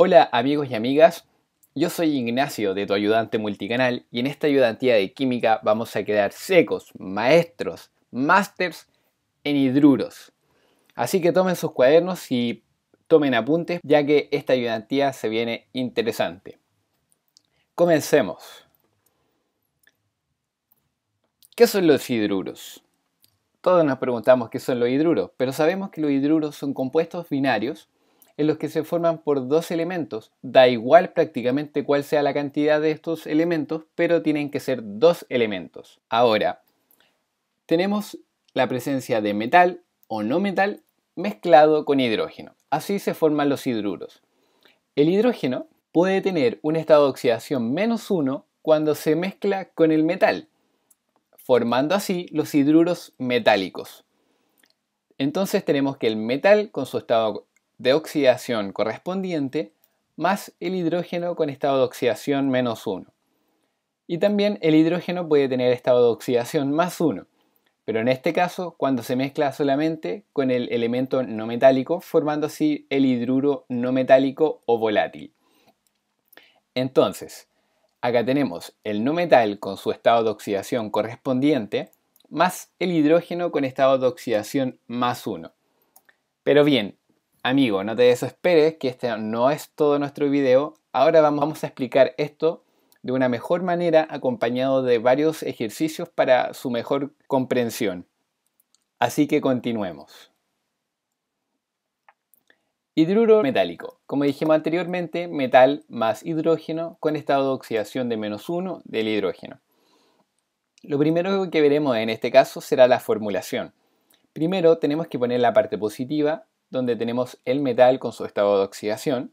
Hola amigos y amigas, yo soy Ignacio de tu ayudante multicanal y en esta ayudantía de química vamos a quedar secos, maestros, másters en hidruros. Así que tomen sus cuadernos y tomen apuntes ya que esta ayudantía se viene interesante. Comencemos. ¿Qué son los hidruros? Todos nos preguntamos qué son los hidruros, pero sabemos que los hidruros son compuestos binarios en los que se forman por dos elementos. Da igual prácticamente cuál sea la cantidad de estos elementos, pero tienen que ser dos elementos. Ahora, tenemos la presencia de metal o no metal mezclado con hidrógeno. Así se forman los hidruros. El hidrógeno puede tener un estado de oxidación -1 cuando se mezcla con el metal, formando así los hidruros metálicos. Entonces tenemos que el metal con su estado de oxidación correspondiente más el hidrógeno con estado de oxidación -1. Y también el hidrógeno puede tener estado de oxidación +1, pero en este caso cuando se mezcla solamente con el elemento no metálico, formando así el hidruro no metálico o volátil. Entonces, acá tenemos el no metal con su estado de oxidación correspondiente más el hidrógeno con estado de oxidación +1. Pero bien, amigo, no te desesperes que este no es todo nuestro video. Ahora vamos a explicar esto de una mejor manera acompañado de varios ejercicios para su mejor comprensión. Así que continuemos. Hidruro metálico. Como dijimos anteriormente, metal más hidrógeno con estado de oxidación de -1 del hidrógeno. Lo primero que veremos en este caso será la formulación. Primero tenemos que poner la parte positiva, donde tenemos el metal con su estado de oxidación,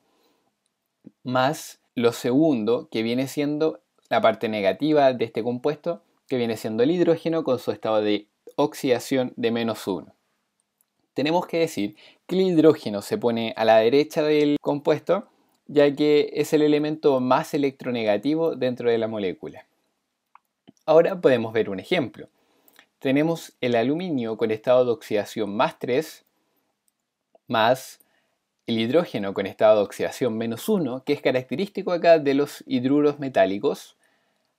más lo segundo, que viene siendo la parte negativa de este compuesto, que viene siendo el hidrógeno con su estado de oxidación de -1. Tenemos que decir que el hidrógeno se pone a la derecha del compuesto, ya que es el elemento más electronegativo dentro de la molécula. Ahora podemos ver un ejemplo. Tenemos el aluminio con estado de oxidación +3 más el hidrógeno con estado de oxidación -1, que es característico acá de los hidruros metálicos.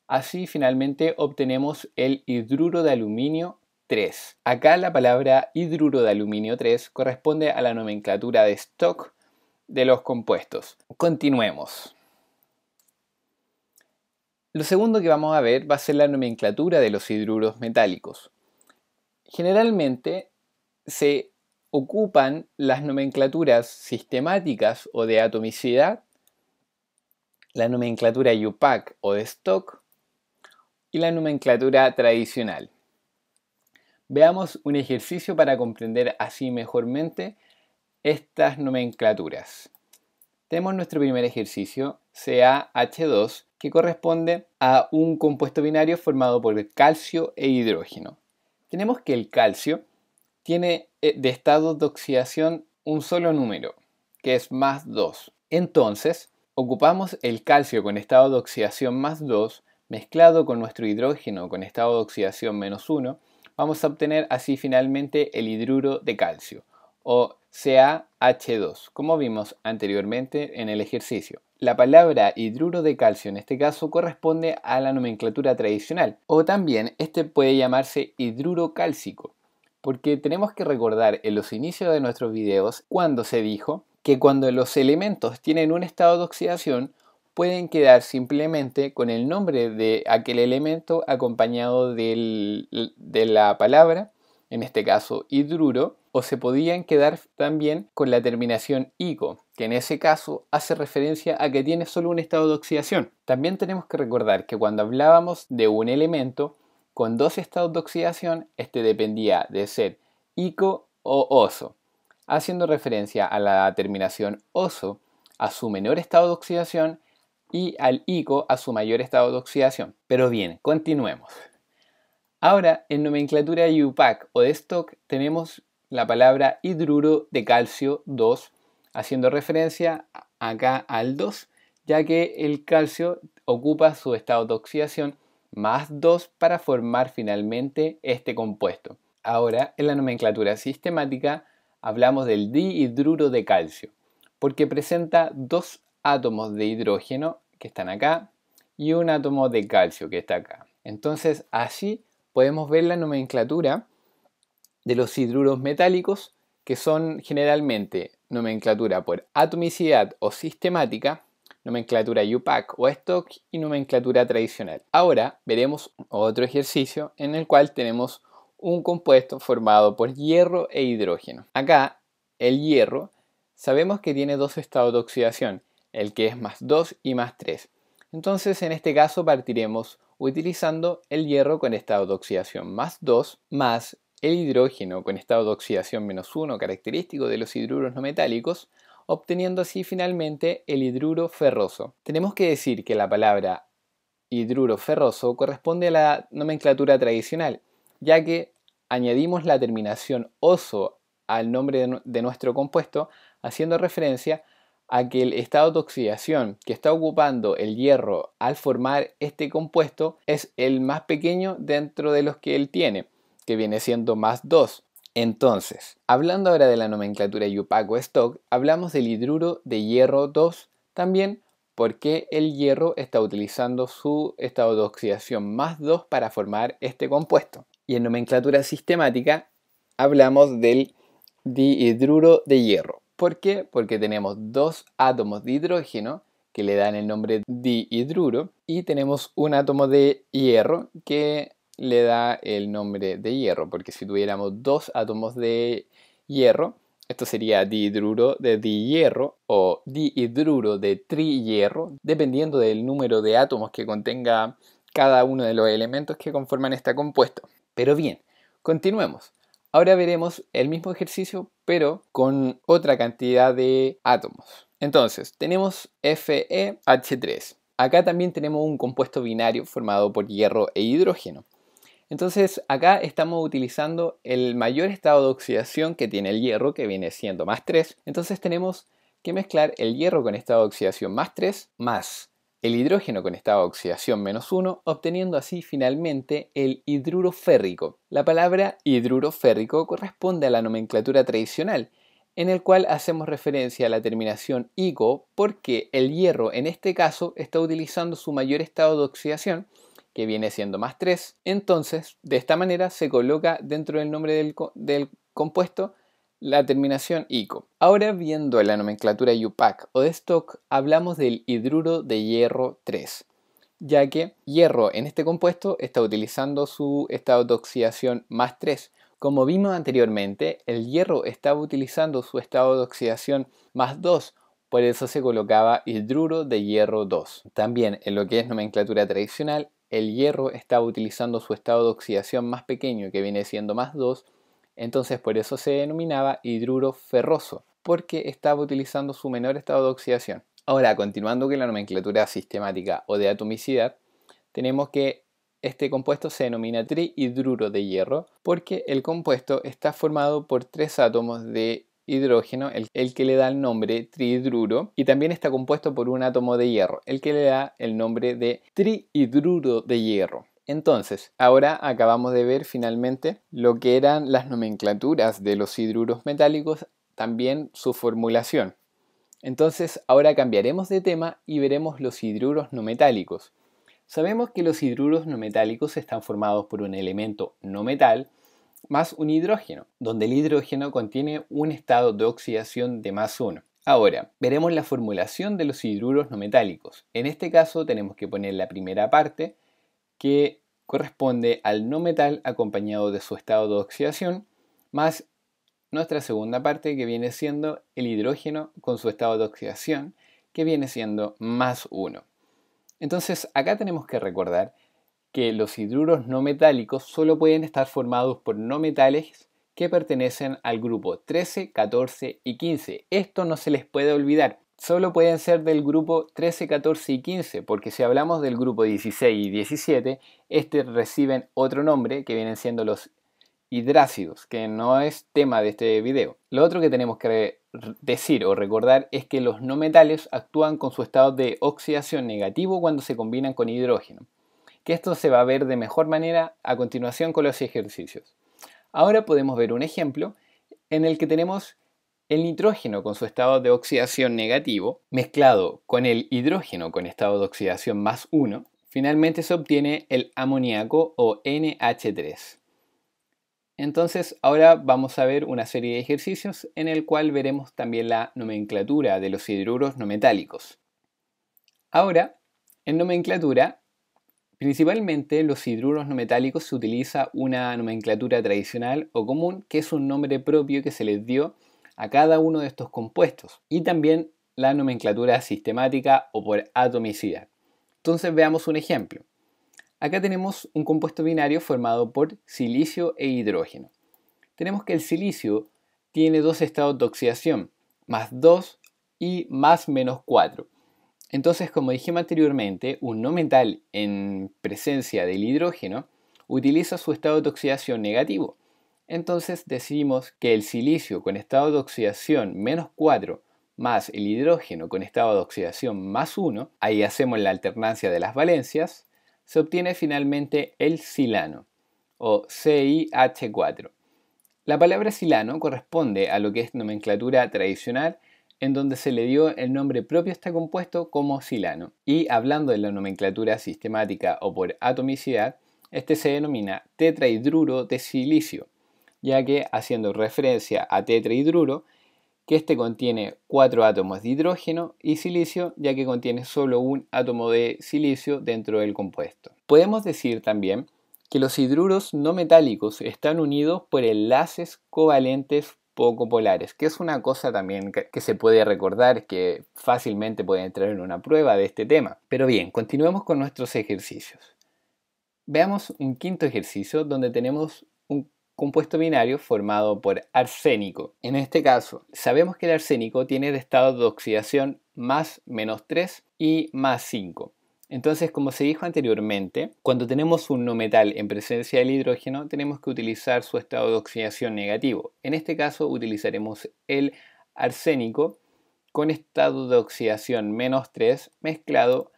Así finalmente obtenemos el hidruro de aluminio 3. Acá la palabra hidruro de aluminio 3 corresponde a la nomenclatura de Stock de los compuestos. Continuemos. Lo segundo que vamos a ver va a ser la nomenclatura de los hidruros metálicos. Generalmente se ocupan las nomenclaturas sistemáticas o de atomicidad, la nomenclatura IUPAC o de Stock y la nomenclatura tradicional. Veamos un ejercicio para comprender así mejormente estas nomenclaturas. Tenemos nuestro primer ejercicio, CaH2, que corresponde a un compuesto binario formado por calcio e hidrógeno. Tenemos que el calcio tiene de estado de oxidación un solo número, que es +2. Entonces, ocupamos el calcio con estado de oxidación +2 mezclado con nuestro hidrógeno con estado de oxidación -1, vamos a obtener así finalmente el hidruro de calcio, o CaH2, como vimos anteriormente en el ejercicio. La palabra hidruro de calcio en este caso corresponde a la nomenclatura tradicional, o también este puede llamarse hidruro cálcico, porque tenemos que recordar en los inicios de nuestros videos cuando se dijo que cuando los elementos tienen un estado de oxidación pueden quedar simplemente con el nombre de aquel elemento acompañado de la palabra, en este caso hidruro, o se podían quedar también con la terminación ico, que en ese caso hace referencia a que tiene solo un estado de oxidación. También tenemos que recordar que cuando hablábamos de un elemento con dos estados de oxidación, este dependía de ser ico o oso, haciendo referencia a la terminación oso a su menor estado de oxidación y al ico a su mayor estado de oxidación. Pero bien, continuemos. Ahora, en nomenclatura IUPAC o de Stock tenemos la palabra hidruro de calcio 2, haciendo referencia acá al 2, ya que el calcio ocupa su estado de oxidación +2 para formar finalmente este compuesto. Ahora, en la nomenclatura sistemática hablamos del dihidruro de calcio, porque presenta dos átomos de hidrógeno que están acá y un átomo de calcio que está acá. Entonces así podemos ver la nomenclatura de los hidruros metálicos, que son generalmente nomenclatura por atomicidad o sistemática, nomenclatura UPAC o stock y nomenclatura tradicional. Ahora veremos otro ejercicio en el cual tenemos un compuesto formado por hierro e hidrógeno. Acá el hierro sabemos que tiene dos estados de oxidación, el que es más 2 y más 3. Entonces en este caso partiremos utilizando el hierro con estado de oxidación más 2 más el hidrógeno con estado de oxidación menos 1 característico de los hidruros no metálicos, obteniendo así finalmente el hidruro ferroso. Tenemos que decir que la palabra hidruro ferroso corresponde a la nomenclatura tradicional, ya que añadimos la terminación oso al nombre de nuestro compuesto, haciendo referencia a que el estado de oxidación que está ocupando el hierro al formar este compuesto es el más pequeño dentro de los que él tiene, que viene siendo más 2. Entonces, hablando ahora de la nomenclatura UPAC o stock, hablamos del hidruro de hierro 2 también porque el hierro está utilizando su estado de oxidación más 2 para formar este compuesto. Y en nomenclatura sistemática hablamos del dihidruro de hierro. ¿Por qué? Porque tenemos dos átomos de hidrógeno que le dan el nombre dihidruro y tenemos un átomo de hierro que le da el nombre de hierro, porque si tuviéramos dos átomos de hierro, esto sería dihidruro de dihierro o dihidruro de trihierro, dependiendo del número de átomos que contenga cada uno de los elementos que conforman este compuesto. Pero bien, continuemos. Ahora veremos el mismo ejercicio, pero con otra cantidad de átomos. Entonces, tenemos FeH3. Acá también tenemos un compuesto binario formado por hierro e hidrógeno. Entonces, acá estamos utilizando el mayor estado de oxidación que tiene el hierro, que viene siendo más 3. Entonces tenemos que mezclar el hierro con estado de oxidación más 3 más el hidrógeno con estado de oxidación menos 1, obteniendo así finalmente el hidruro férrico. La palabra hidruro férrico corresponde a la nomenclatura tradicional, en el cual hacemos referencia a la terminación ico porque el hierro en este caso está utilizando su mayor estado de oxidación, que viene siendo más 3. Entonces, de esta manera se coloca dentro del nombre del compuesto la terminación ico. Ahora viendo la nomenclatura UPAC o de stock, hablamos del hidruro de hierro 3, ya que hierro en este compuesto está utilizando su estado de oxidación más 3. Como vimos anteriormente, el hierro estaba utilizando su estado de oxidación más 2, por eso se colocaba hidruro de hierro 2. También en lo que es nomenclatura tradicional, el hierro estaba utilizando su estado de oxidación más pequeño, que viene siendo más 2, entonces por eso se denominaba hidruro ferroso, porque estaba utilizando su menor estado de oxidación. Ahora, continuando con la nomenclatura sistemática o de atomicidad, tenemos que este compuesto se denomina trihidruro de hierro porque el compuesto está formado por tres átomos de hidrógeno, el que le da el nombre trihidruro, y también está compuesto por un átomo de hierro, el que le da el nombre de trihidruro de hierro. Entonces, ahora acabamos de ver finalmente lo que eran las nomenclaturas de los hidruros metálicos, también su formulación. Entonces, ahora cambiaremos de tema y veremos los hidruros no metálicos. Sabemos que los hidruros no metálicos están formados por un elemento no metal más un hidrógeno, donde el hidrógeno contiene un estado de oxidación de más 1. Ahora, veremos la formulación de los hidruros no metálicos. En este caso tenemos que poner la primera parte, que corresponde al no metal acompañado de su estado de oxidación, más nuestra segunda parte, que viene siendo el hidrógeno con su estado de oxidación, que viene siendo más 1. Entonces acá tenemos que recordar que los hidruros no metálicos solo pueden estar formados por no metales que pertenecen al grupo 13, 14 y 15. Esto no se les puede olvidar. Solo pueden ser del grupo 13, 14 y 15, porque si hablamos del grupo 16 y 17, reciben otro nombre que vienen siendo los hidrácidos, que no es tema de este video. Lo otro que tenemos que decir o recordar es que los no metales actúan con su estado de oxidación negativo cuando se combinan con hidrógeno, que esto se va a ver de mejor manera a continuación con los ejercicios. Ahora podemos ver un ejemplo en el que tenemos el nitrógeno con su estado de oxidación negativo, mezclado con el hidrógeno con estado de oxidación +1, finalmente se obtiene el amoníaco o NH3. Entonces ahora vamos a ver una serie de ejercicios en el cual veremos también la nomenclatura de los hidruros no metálicos. Ahora, en nomenclatura, principalmente los hidruros no metálicos se utiliza una nomenclatura tradicional o común, que es un nombre propio que se les dio a cada uno de estos compuestos, y también la nomenclatura sistemática o por atomicidad. Entonces veamos un ejemplo. Acá tenemos un compuesto binario formado por silicio e hidrógeno. Tenemos que el silicio tiene dos estados de oxidación, +2 y +4. Entonces, como dijimos anteriormente, un no metal en presencia del hidrógeno utiliza su estado de oxidación negativo. Entonces decimos que el silicio con estado de oxidación -4 más el hidrógeno con estado de oxidación +1, ahí hacemos la alternancia de las valencias, se obtiene finalmente el silano, o CiH4. La palabra silano corresponde a lo que es nomenclatura tradicional, en donde se le dio el nombre propio a este compuesto como silano. Y hablando de la nomenclatura sistemática o por atomicidad, este se denomina tetrahidruro de silicio, ya que haciendo referencia a tetrahidruro, que este contiene 4 átomos de hidrógeno y silicio, ya que contiene solo un átomo de silicio dentro del compuesto. Podemos decir también que los hidruros no metálicos están unidos por enlaces covalentes poco polares, que es una cosa también que se puede recordar, que fácilmente puede entrar en una prueba de este tema. Pero bien, continuemos con nuestros ejercicios. Veamos un quinto ejercicio donde tenemos un compuesto binario formado por arsénico. En este caso, sabemos que el arsénico tiene el estado de oxidación +-3 y +5. Entonces, como se dijo anteriormente, cuando tenemos un no metal en presencia del hidrógeno, tenemos que utilizar su estado de oxidación negativo. En este caso, utilizaremos el arsénico con estado de oxidación -3 mezclado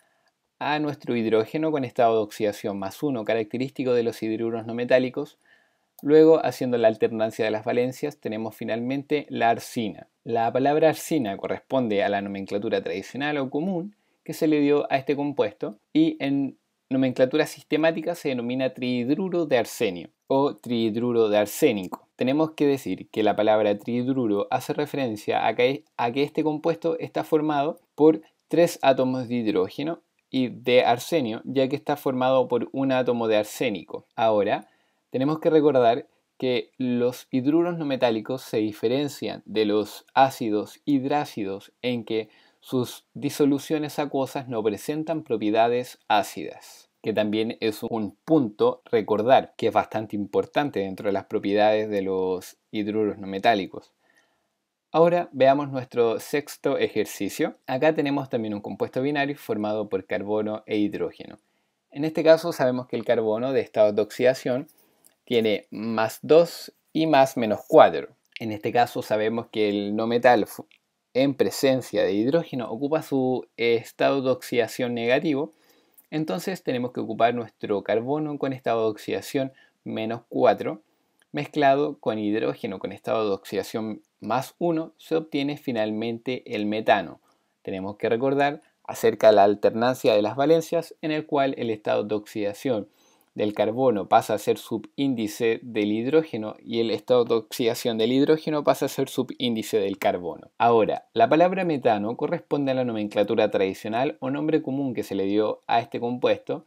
a nuestro hidrógeno con estado de oxidación +1, característico de los hidruros no metálicos. Luego, haciendo la alternancia de las valencias, tenemos finalmente la arsina. La palabra arsina corresponde a la nomenclatura tradicional o común que se le dio a este compuesto, y en nomenclatura sistemática se denomina trihidruro de arsenio o trihidruro de arsénico. Tenemos que decir que la palabra trihidruro hace referencia a que este compuesto está formado por 3 átomos de hidrógeno y de arsenio, ya que está formado por un átomo de arsénico. Ahora, tenemos que recordar que los hidruros no metálicos se diferencian de los ácidos hidrácidos en que sus disoluciones acuosas no presentan propiedades ácidas, que también es un punto recordar que es bastante importante dentro de las propiedades de los hidruros no metálicos. Ahora veamos nuestro sexto ejercicio. Acá tenemos también un compuesto binario formado por carbono e hidrógeno. En este caso sabemos que el carbono de estado de oxidación tiene +2 y +-4. En este caso sabemos que el no metal en presencia de hidrógeno ocupa su estado de oxidación negativo, entonces tenemos que ocupar nuestro carbono con estado de oxidación -4 mezclado con hidrógeno con estado de oxidación +1, se obtiene finalmente el metano. Tenemos que recordar acerca de la alternancia de las valencias, en el cual el estado de oxidación del carbono pasa a ser subíndice del hidrógeno y el estado de oxidación del hidrógeno pasa a ser subíndice del carbono. Ahora, la palabra metano corresponde a la nomenclatura tradicional o nombre común que se le dio a este compuesto,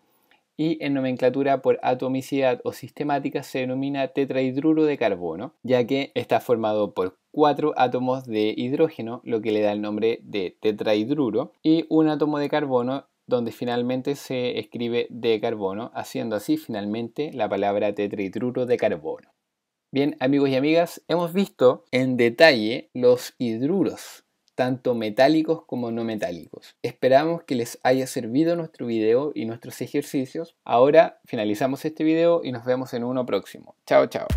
y en nomenclatura por atomicidad o sistemática se denomina tetrahidruro de carbono, ya que está formado por 4 átomos de hidrógeno, lo que le da el nombre de tetrahidruro, y un átomo de carbono, donde finalmente se escribe de carbono, haciendo así finalmente la palabra tetrahidruro de carbono. Bien, amigos y amigas, hemos visto en detalle los hidruros, tanto metálicos como no metálicos. Esperamos que les haya servido nuestro video y nuestros ejercicios. Ahora finalizamos este video y nos vemos en uno próximo. Chao, chao.